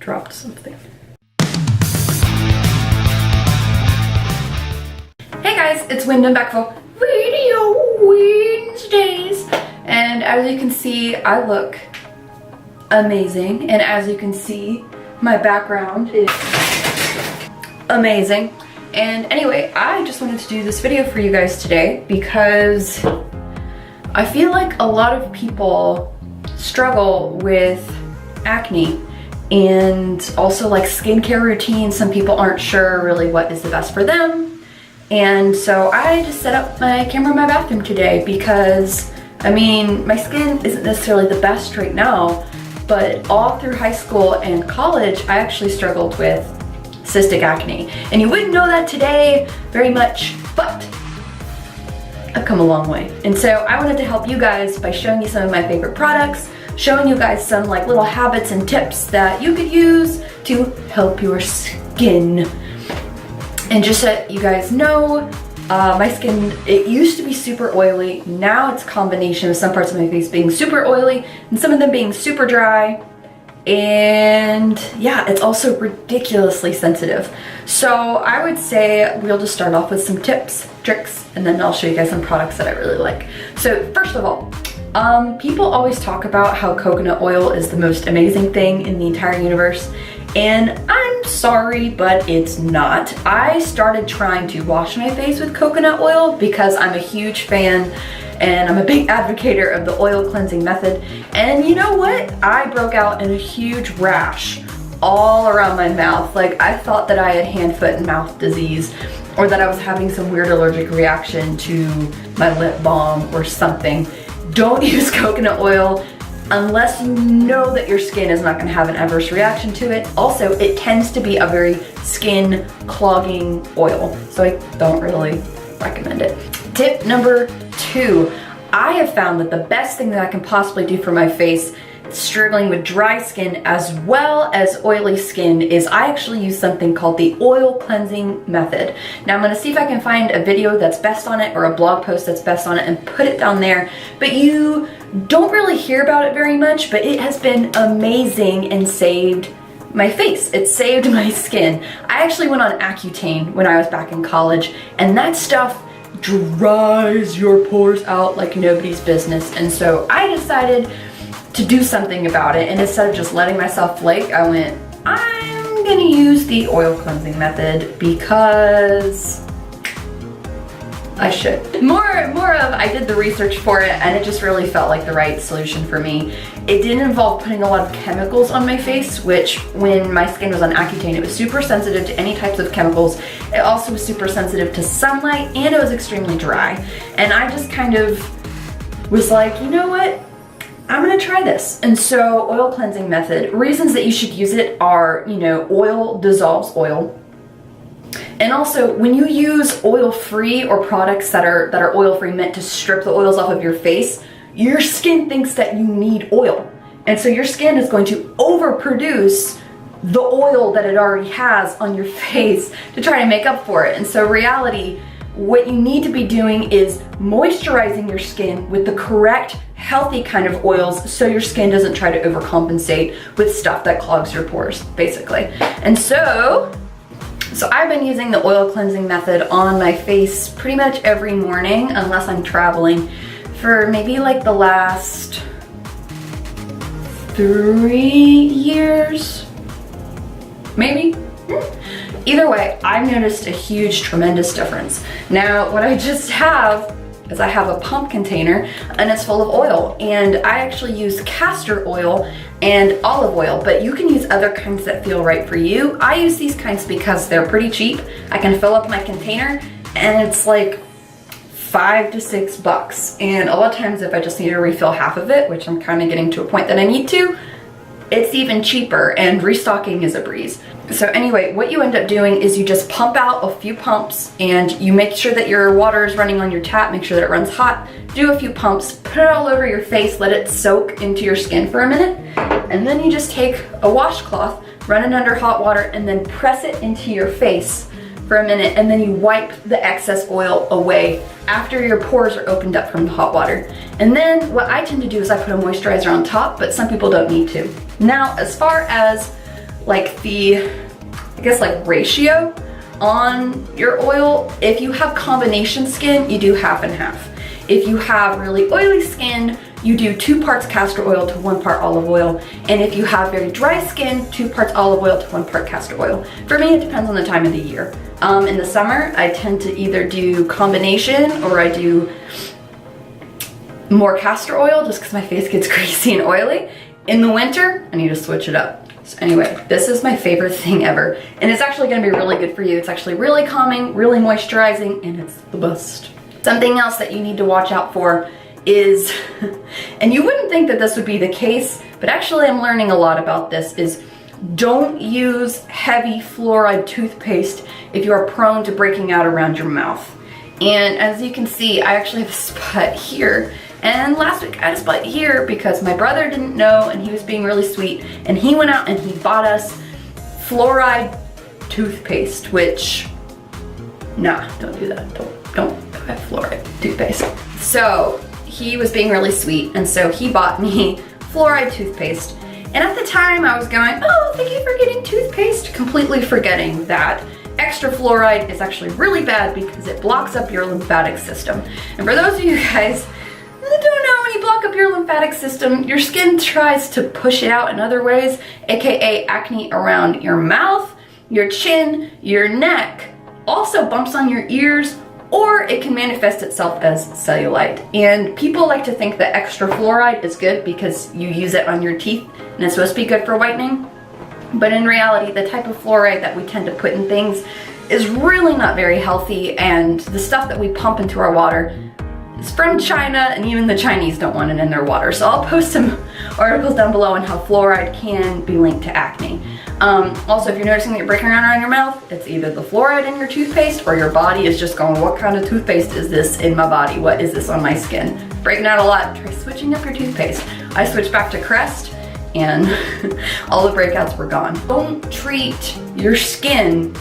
dropped something. Hey guys, it's Wyndham back for Video Wednesdays. And as you can see, I look amazing. And as you can see, my background is amazing. And anyway, I just wanted to do this video for you guys today because I feel like a lot of people struggle with acne and also like skincare routines. Some people aren't sure really what is the best for them. And so I just set up my camera in my bathroom today because, I mean, my skin isn't necessarily the best right now, but all through high school and college, I actually struggled with cystic acne. And you wouldn't know that today very much, but I've come a long way. And so I wanted to help you guys by showing you some of my favorite products, showing you guys some like little habits and tips that you could use to help your skin. And just so you guys know, my skin, it used to be super oily. Now it's a combination of some parts of my face being super oily and some of them being super dry. And yeah, it's also ridiculously sensitive. So I would say we'll just start off with some tips, tricks, and then I'll show you guys some products that I really like. So first of all, people always talk about how coconut oil is the most amazing thing in the entire universe. And I'm sorry, but it's not. I started trying to wash my face with coconut oil because I'm a huge fan and I'm a big advocate of the oil cleansing method. And you know what? I broke out in a huge rash all around my mouth. Like I thought that I had hand, foot, and mouth disease, or that I was having some weird allergic reaction to my lip balm or something. Don't use coconut oil unless you know that your skin is not gonna have an adverse reaction to it. Also, it tends to be a very skin clogging oil, so I don't really recommend it. Tip number 2, I have found that the best thing that I can possibly do for my face, struggling with dry skin as well as oily skin, is I actually use something called the oil cleansing method. Now I'm gonna see if I can find a video that's best on it or a blog post that's best on it and put it down there, but you don't really hear about it very much, but it has been amazing and saved my face. It saved my skin. I actually went on Accutane when I was back in college, and that stuff dries your pores out like nobody's business. And so I decided to do something about it, and instead of just letting myself flake, I went, I'm gonna use the oil cleansing method because I should. I did the research for it, and it just really felt like the right solution for me. It didn't involve putting a lot of chemicals on my face, which when my skin was on Accutane, it was super sensitive to any types of chemicals. It also was super sensitive to sunlight, and it was extremely dry. And I just kind of was like, you know what? I'm gonna try this. And so oil cleansing method, reasons that you should use it are, you know, oil dissolves oil. And also, when you use oil-free or products that are oil-free, meant to strip the oils off of your face, your skin thinks that you need oil. And so your skin is going to overproduce the oil that it already has on your face to try to make up for it. And so reality, what you need to be doing is moisturizing your skin with the correct healthy kind of oils so your skin doesn't try to overcompensate with stuff that clogs your pores, basically. And so I've been using the oil cleansing method on my face pretty much every morning, unless I'm traveling, for maybe like the last 3 years, maybe? Either way, I've noticed a huge, tremendous difference. Now, what I just have is I have a pump container and it's full of oil, and I actually use castor oil and olive oil, but you can use other kinds that feel right for you. I use these kinds because they're pretty cheap. I can fill up my container and it's like $5 to $6. And a lot of times if I just need to refill half of it, which I'm kind of getting to a point that I need to, it's even cheaper, and restocking is a breeze. So anyway, what you end up doing is you just pump out a few pumps, and you make sure that your water is running on your tap, make sure that it runs hot, do a few pumps, put it all over your face, let it soak into your skin for a minute, and then you just take a washcloth, run it under hot water, and then press it into your face for a minute, and then you wipe the excess oil away after your pores are opened up from the hot water. And then what I tend to do is I put a moisturizer on top, but some people don't need to. Now, as far as like the, I guess like ratio on your oil. If you have combination skin, you do half and half. If you have really oily skin, you do 2 parts castor oil to 1 part olive oil. And if you have very dry skin, 2 parts olive oil to 1 part castor oil. For me, it depends on the time of the year. In the summer, I tend to either do combination or I do more castor oil just because my face gets greasy and oily. In the winter, I need to switch it up. So anyway, this is my favorite thing ever. And it's actually gonna be really good for you. It's actually really calming, really moisturizing, and it's the best. Something else that you need to watch out for is, and you wouldn't think that this would be the case, but actually I'm learning a lot about this, is don't use heavy fluoride toothpaste if you are prone to breaking out around your mouth. And as you can see, I actually have a spot here. And last week I had a spot here because my brother didn't know and he was being really sweet. And he went out and he bought us fluoride toothpaste, which, nah, don't do that. Don't buy fluoride toothpaste. So he was being really sweet, and so he bought me fluoride toothpaste. And at the time I was going, oh, thank you for getting toothpaste, completely forgetting that extra fluoride is actually really bad because it blocks up your lymphatic system. And for those of you guys that don't know, when you block up your lymphatic system, your skin tries to push it out in other ways, aka acne around your mouth, your chin, your neck, also bumps on your ears, or it can manifest itself as cellulite. And people like to think that extra fluoride is good because you use it on your teeth and it's supposed to be good for whitening. But in reality, the type of fluoride that we tend to put in things is really not very healthy, and the stuff that we pump into our water is from China, and even the Chinese don't want it in their water. So I'll post some articles down below on how fluoride can be linked to acne. Also, if you're noticing that you're breaking around your mouth, it's either the fluoride in your toothpaste or your body is just going, what kind of toothpaste is this in my body? What is this on my skin? Breaking out a lot, try switching up your toothpaste. I switched back to Crest and all the breakouts were gone. Don't treat your skin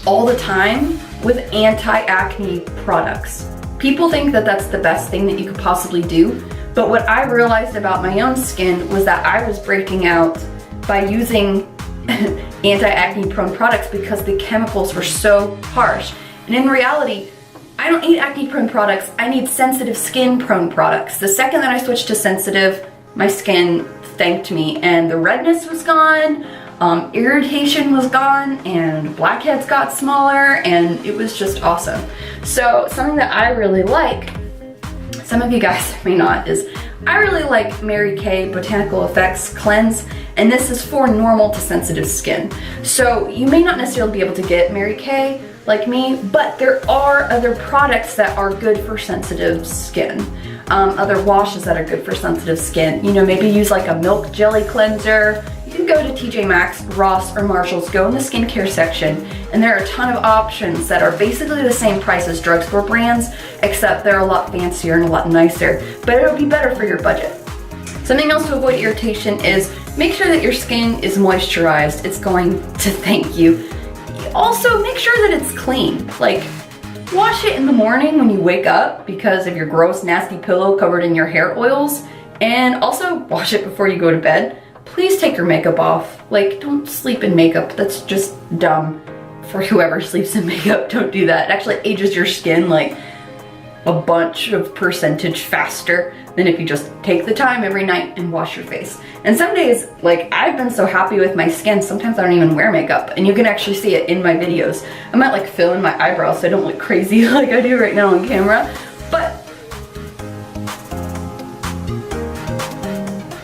all the time with anti-acne products. People think that that's the best thing that you could possibly do, but what I realized about my own skin was that I was breaking out by using anti-acne prone products because the chemicals were so harsh. And in reality, I don't need acne prone products, I need sensitive skin prone products. The second that I switched to sensitive, my skin thanked me and the redness was gone, irritation was gone, and blackheads got smaller, and it was just awesome. So something that I really like, some of you guys may not, is I really like Mary Kay Botanical Effects Cleanse, and this is for normal to sensitive skin. So you may not necessarily be able to get Mary Kay like me, but there are other products that are good for sensitive skin. Other washes that are good for sensitive skin. You know, maybe use like a milk jelly cleanser. You can go to TJ Maxx, Ross, or Marshall's, go in the skincare section, and there are a ton of options that are basically the same price as drugstore brands, except they're a lot fancier and a lot nicer, but it'll be better for your budget. Something else to avoid irritation is make sure that your skin is moisturized. It's going to thank you. Also, make sure that it's clean. Like, wash it in the morning when you wake up because of your gross, nasty pillow covered in your hair oils, and also wash it before you go to bed. Please take your makeup off. Like, don't sleep in makeup. That's just dumb. For whoever sleeps in makeup, don't do that. It actually ages your skin like a bunch of percentage faster than if you just take the time every night and wash your face. And some days, like, I've been so happy with my skin, sometimes I don't even wear makeup, and you can actually see it in my videos. I might like fill in my eyebrows so I don't look crazy like I do right now on camera, but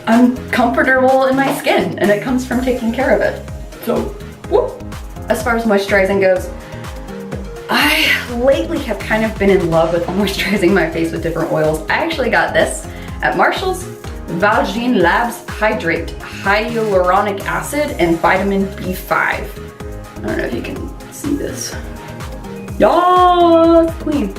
I'm comfortable in my skin, and it comes from taking care of it. So, whoop. As far as moisturizing goes, I lately have kind of been in love with moisturizing my face with different oils. I actually got this at Marshall's, Valgene Labs Hydrate Hyaluronic Acid and Vitamin B5. I don't know if you can see this. Yeah, it's clean.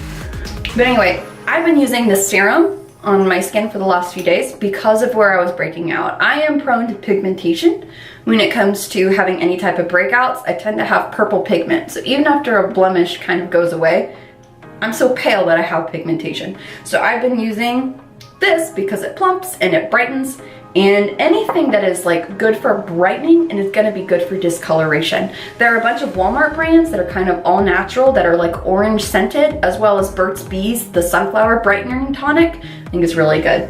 But anyway, I've been using this serum on my skin for the last few days because of where I was breaking out. I am prone to pigmentation. When it comes to having any type of breakouts, I tend to have purple pigment. So even after a blemish kind of goes away, I'm so pale that I have pigmentation. So I've been using this because it plumps and it brightens, and anything that is like good for brightening and is gonna be good for discoloration. There are a bunch of Walmart brands that are kind of all natural that are like orange scented, as well as Burt's Bees, the sunflower brightening tonic. I think it's really good.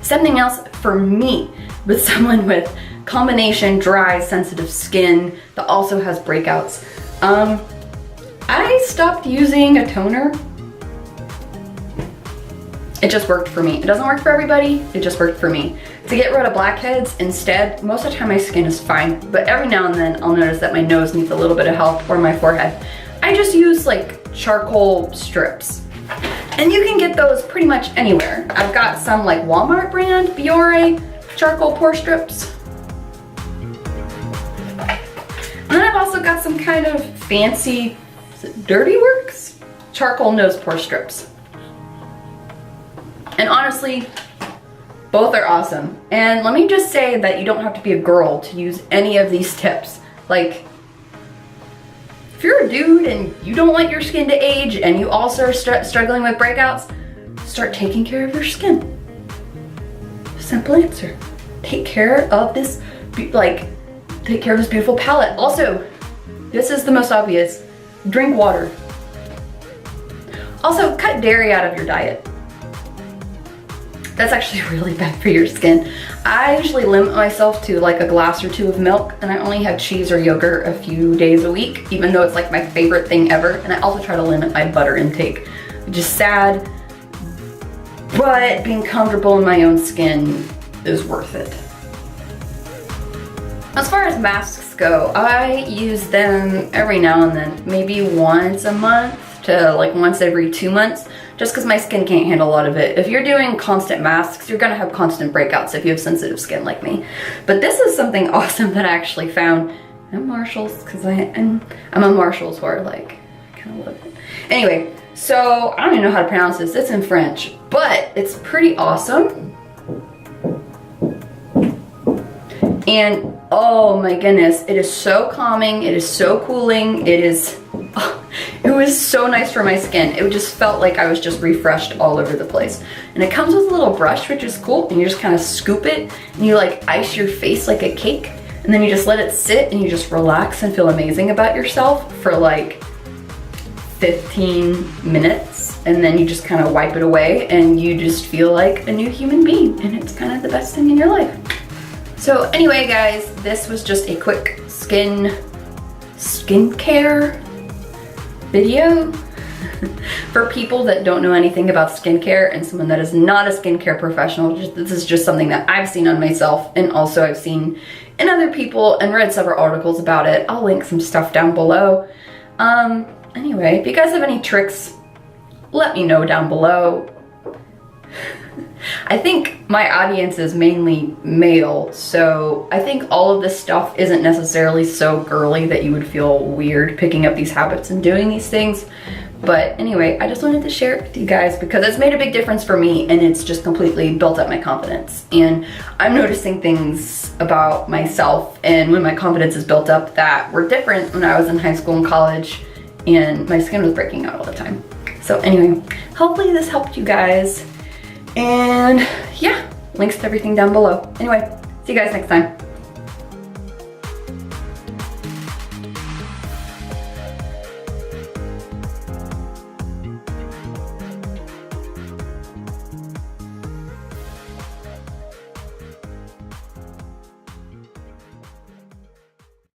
Something else for me, with someone with combination dry, sensitive skin that also has breakouts. I stopped using a toner. It just worked for me. It doesn't work for everybody, it just worked for me. To get rid of blackheads instead, most of the time my skin is fine, but every now and then I'll notice that my nose needs a little bit of help, or my forehead. I just use like charcoal strips. And you can get those pretty much anywhere. I've got some like Walmart brand, Pore charcoal pore strips. And then I've also got some kind of fancy, is it Dirty Works? Charcoal nose pore strips. And honestly, both are awesome. And let me just say that you don't have to be a girl to use any of these tips. Like, if you're a dude and you don't want your skin to age and you also are struggling with breakouts, start taking care of your skin. Simple answer. Take care of this, take care of this beautiful palette. Also, this is the most obvious, drink water. Also, cut dairy out of your diet. That's actually really bad for your skin. I usually limit myself to like a glass or two of milk, and I only have cheese or yogurt a few days a week, even though it's like my favorite thing ever. And I also try to limit my butter intake, which is sad, but being comfortable in my own skin is worth it. As far as masks go, I use them every now and then, maybe once a month to like once every 2 months, just because my skin can't handle a lot of it. If you're doing constant masks, you're gonna have constant breakouts if you have sensitive skin like me. But this is something awesome that I actually found at Marshall's, because I'm a Marshall's whore, like, I kind of love it. Anyway, so I don't even know how to pronounce this, it's in French, but it's pretty awesome. And oh my goodness, it is so calming, it is so cooling, it was so nice for my skin. It just felt like I was just refreshed all over the place. And it comes with a little brush, which is cool, and you just kind of scoop it, and you like ice your face like a cake, and then you just let it sit, and you just relax and feel amazing about yourself for like 15 minutes, and then you just kind of wipe it away, and you just feel like a new human being, and it's kind of the best thing in your life. So anyway, guys, this was just a quick skincare video for people that don't know anything about skincare and someone that is not a skincare professional. This is just something that I've seen on myself, and also I've seen in other people and read several articles about it. I'll link some stuff down below. Anyway, if you guys have any tricks, let me know down below. I think my audience is mainly male, so I think all of this stuff isn't necessarily so girly that you would feel weird picking up these habits and doing these things. But anyway, I just wanted to share it with you guys because it's made a big difference for me, and it's just completely built up my confidence. And I'm noticing things about myself, and when my confidence is built up, that were different when I was in high school and college, and my skin was breaking out all the time. So anyway, hopefully this helped you guys. And yeah, links to everything down below. Anyway, see you guys next time.